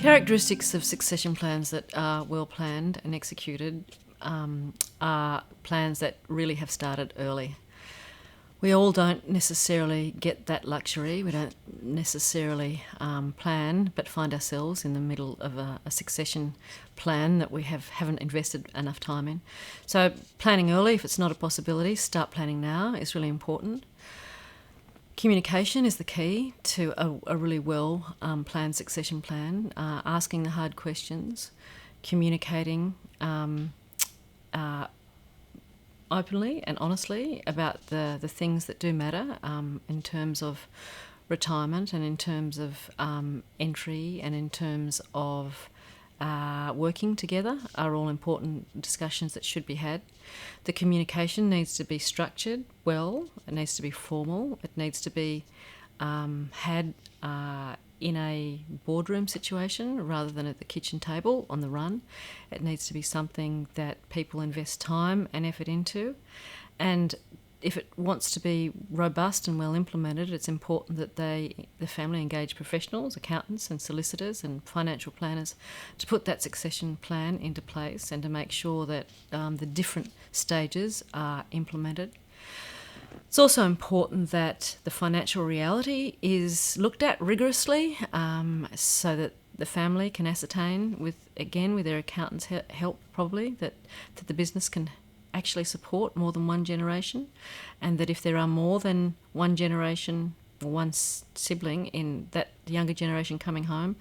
Characteristics of succession plans that are well planned and executed are plans that really have started early. We all don't necessarily get that luxury. We don't necessarily plan, but find ourselves in the middle of a succession plan that we haven't invested enough time in. So planning early, if it's not a possibility, start planning now is really important. Communication is the key to a really well planned succession plan. Asking the hard questions, communicating openly and honestly about the things that do matter in terms of retirement and in terms of entry and in terms of working together are all important discussions that should be had. The communication needs to be structured well, it needs to be formal, it needs to be had in a boardroom situation rather than at the kitchen table on the run. It needs to be something that people invest time and effort into. And if it wants to be robust and well implemented, it's important that the family engage professionals, accountants and solicitors and financial planners to put that succession plan into place and to make sure that the different stages are implemented. It's also important that the financial reality is looked at rigorously so that the family can ascertain with their accountant's help probably that the business can actually support more than one generation, and that if there are more than one generation or one sibling in that younger generation coming home,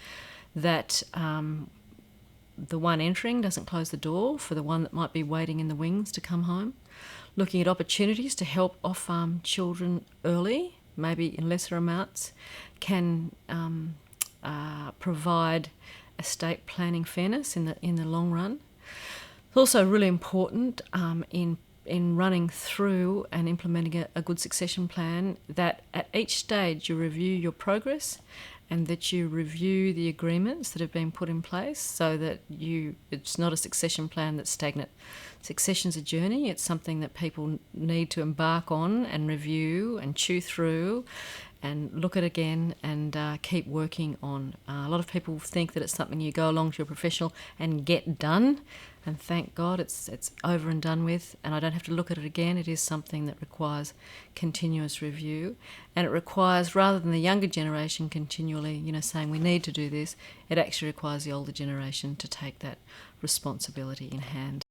that the one entering doesn't close the door for the one that might be waiting in the wings to come home. Looking at opportunities to help off-farm children early, maybe in lesser amounts, can provide estate planning fairness in the long run. It's also really important in running through and implementing a good succession plan that at each stage you review your progress and that you review the agreements that have been put in place so that it's not a succession plan that's stagnant. Succession's a journey. It's something that people need to embark on and review and chew through and look at again and keep working on. A lot of people think that it's something you go along to your professional and get done, and thank God it's over and done with, and I don't have to look at it again. It is something that requires continuous review, and it requires, rather than the younger generation continually saying we need to do this, it actually requires the older generation to take that responsibility in hand.